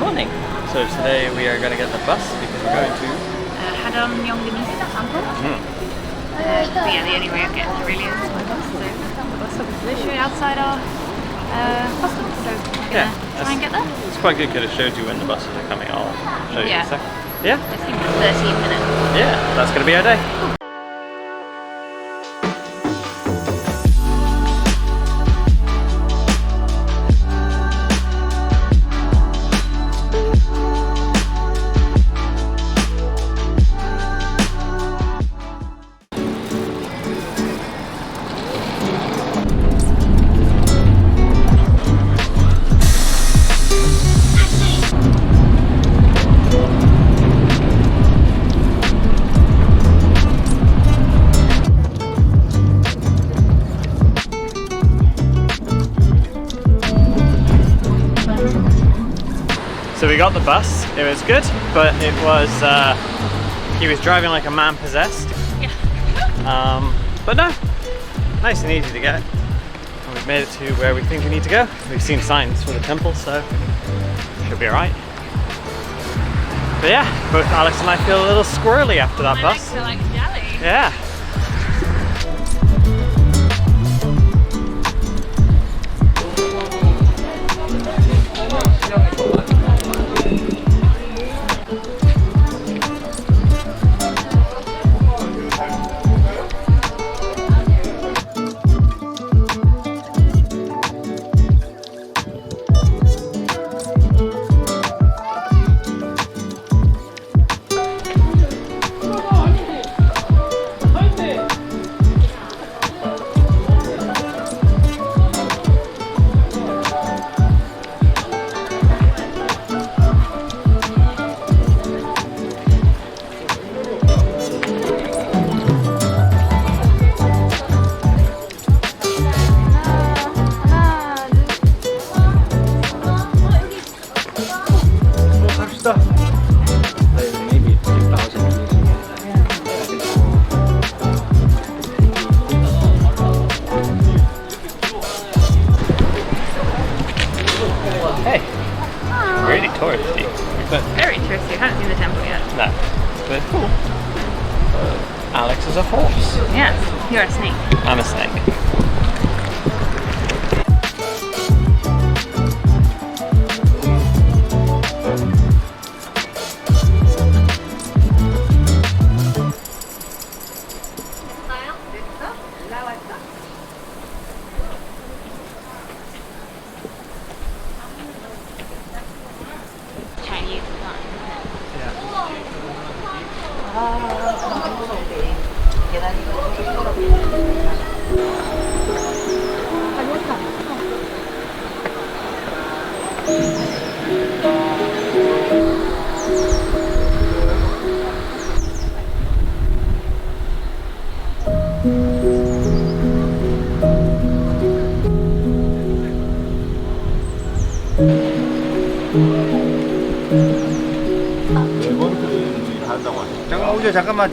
morning. So today we are going to get the bus because we're going to Haedong Yongungsa temple. But yeah, the only way of getting there really is by bus. So the bus stop is literally outside our hostel. So we're gonna try and get there. It's quite good because it shows you when the buses are coming. I'll show you in a second. Yeah? I think it's 13 minutes. Yeah, that's going to be our day. So we got the bus, it was good, but it was, he was driving like a man possessed. Yeah. But no, nice and easy to get. And we've made it to where we think we need to go. We've seen signs for the temple, so should be alright. But yeah, both Alex and I feel a little squirrely after that bus. My legs are like jelly. Yeah. Hey, really touristy. But Very touristy. I haven't seen the temple yet. no, but it's cool. Alex is a horse. Yes, you're a snake. I'm a snake. Chinese design, 잠깐만 오죠 잠깐만.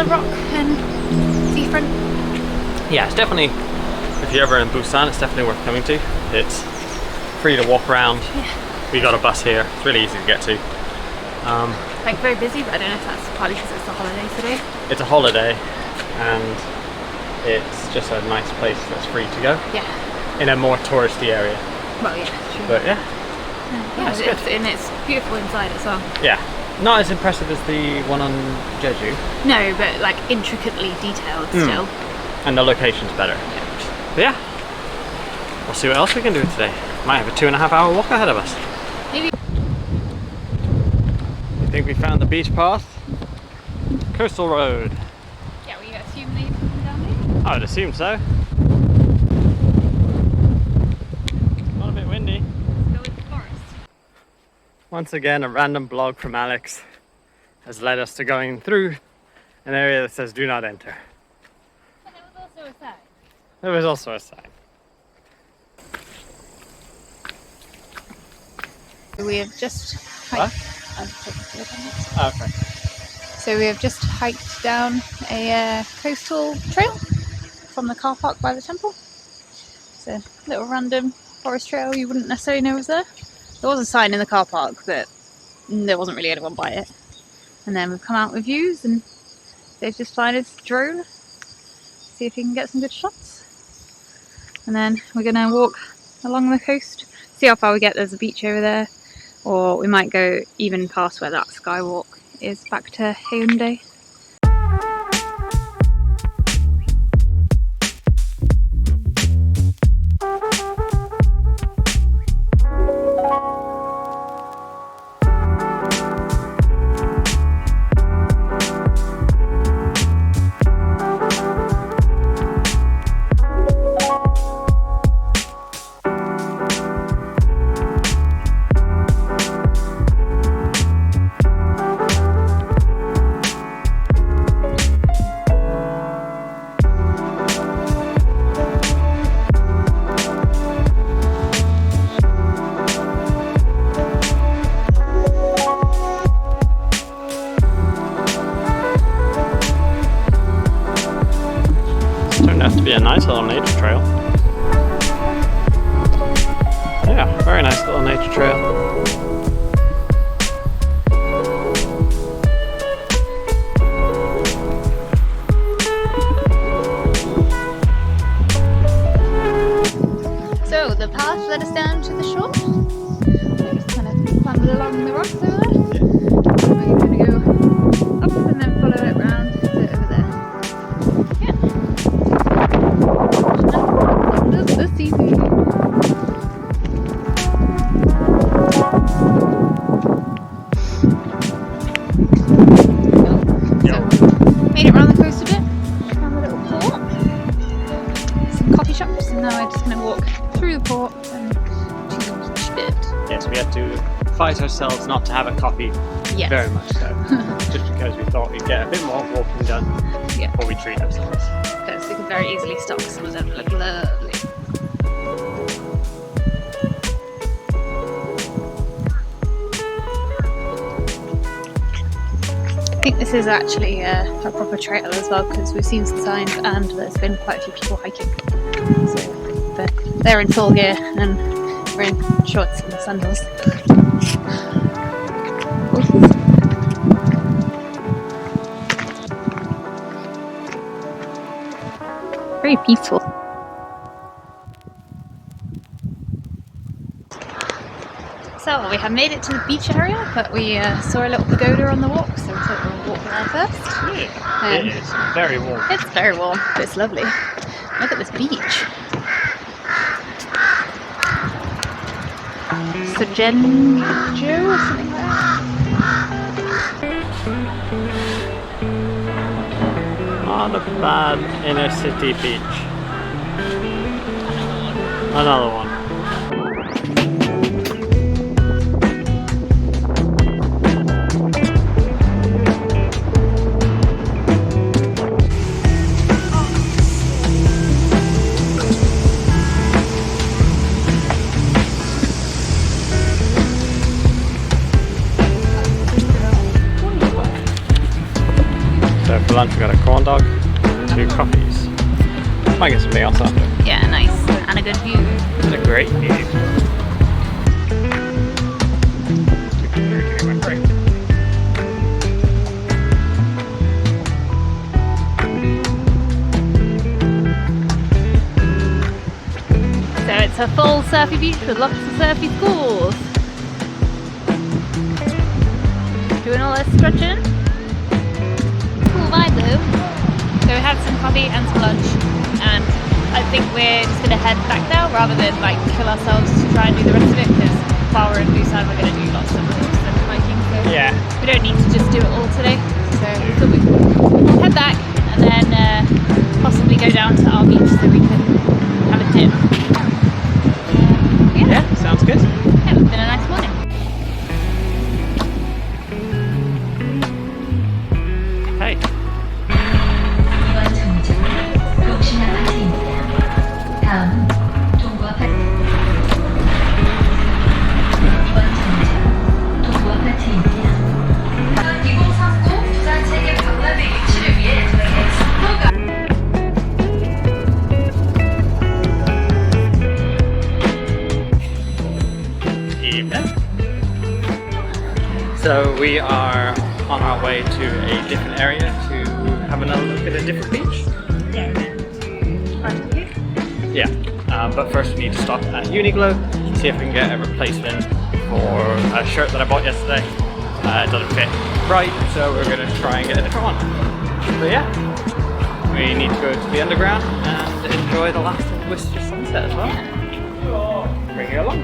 the rock and seafront. Yeah, it's definitely, if you're ever in Busan, it's definitely worth coming to. It's free to walk around. Yeah. We got a bus here. It's really easy to get to. Like very busy, but I don't know if that's probably because it's a holiday today. It's a holiday, and it's just a nice place that's free to go. Yeah. In a more touristy area. Well, yeah, true. But yeah. Yeah, and it's beautiful inside as well. Yeah. Not as impressive as the one on Jeju. No, but like intricately detailed still. And the location's better. Yeah. But yeah. We'll see what else we can do today. Might have a 2.5 hour walk ahead of us. Maybe. I think we found the beach path. Coastal road. Yeah, we assume they've come down here. I would assume so. Not a bit windy. Let's go with the forest. Once again, a random blog from Alex has led us to going through an area that says do not enter. And there was also a sign. There was also a sign. We have just What? Okay. So we have just hiked down a coastal trail from the car park by the temple. It's a little random forest trail you wouldn't necessarily know was there. There was a sign in the car park, but there wasn't really anyone by it. And then we've come out with views, and they've just flying his drone, see if he can get some good shots. And then we're going to walk along the coast, see how far we get. There's a beach over there, or we might go even past where that skywalk is back to Haedong. Turned out to be a nice little nature trail. Yeah, very nice little nature trail. So the path led us down to the shore. We just kind of wandered along the rocks over there. We're going to go up and then follow it round to over there. Yeah. The seafood. So, made it round the coast a bit. Found a little port. Some coffee shops, and now we're just going to walk through the port and to the beach bit. Yes, we had to fight ourselves not to have a coffee. Yes. Very much so. Just because we thought we'd get a bit more walking done before we treat ourselves. Because we could very easily stock some of them. Look lovely. I think this is actually a proper trail as well, because we've seen some signs and there's been quite a few people hiking. So they're in full gear and we're in shorts and sandals. Very peaceful. So we have made it to the beach area, but we saw a little pagoda on the walk, so we thought we'll walk there first. It is very warm. It's very warm, but it's lovely. Look at this beach. Sojenjo or something like that. Not a bad inner city beach. Another one. So for lunch we got a corn dog and 2 coffees. Might get something else after. Yeah, nice. And a good view. And a great view. So it's a full surfy beach with lots of surfy schools. Doing all this stretching. Cool vibe though. So we had some coffee and some lunch, and I think we're just going to head back now rather than like kill ourselves to try and do the rest of it, because while we're in Busan we're going to do lots of extended hiking, so Yeah. we don't need to just do it all today. So we'll head back and then possibly go down to our beach so we can have a dip. Yeah, sounds good. Yeah, it's been a nice morning. Hey. 이번 정류장은 독신 아파트입니다. 다음 동부 아파트. 이번 정류장 동부 아파트입니다. 2039 부산 세계 박람회 유치를 위해 저희의 속도가 Evening. So we are on our way to a different area to have another look at a different beach. Yeah, but first we need to stop at Uniqlo, see if we can get a replacement for a shirt that I bought yesterday. It doesn't fit right, so we're going to try and get a different one. But yeah, we need to go to the underground and enjoy the last of Worcester sunset as well. Bring you along.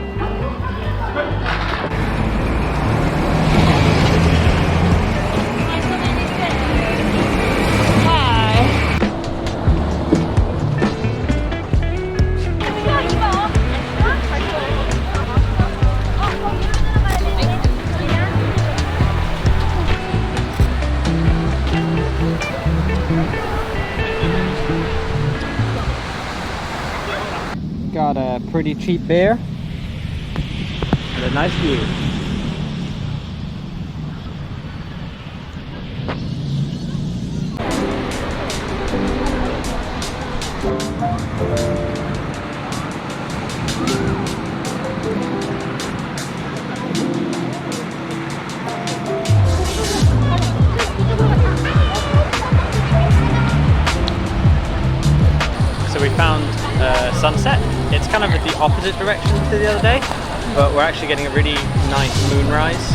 Got a pretty cheap beer and a nice view. So we found sunset. It's kind of the opposite direction to the other day, but we're actually getting a really nice moonrise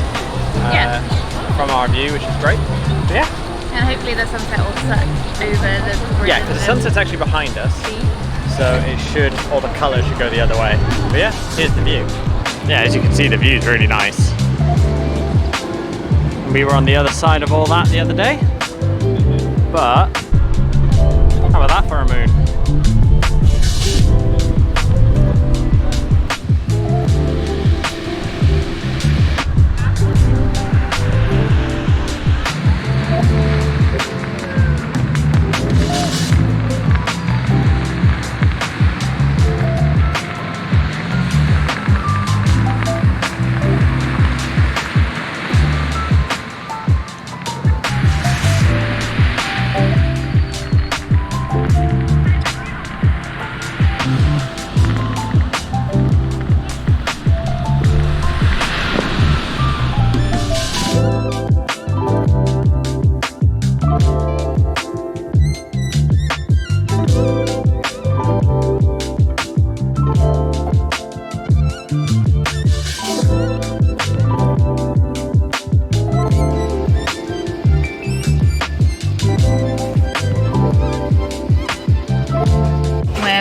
from our view, which is great. But yeah. And hopefully the sunset will set over the bridge. Yeah, because the sunset's actually behind us, so it should, all the colours should go the other way. But yeah, here's the view. Yeah, as you can see, the view is really nice. We were on the other side of all that the other day, but how about that for a moon?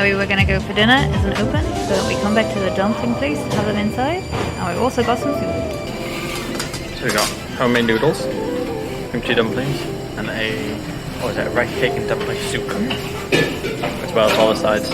We're going to go for dinner isn't open, so we come back to the dumpling place to have them inside. And we've also got some food. So we got homemade noodles, kimchi dumplings, and a rice cake and dumpling soup, as well as all the sides.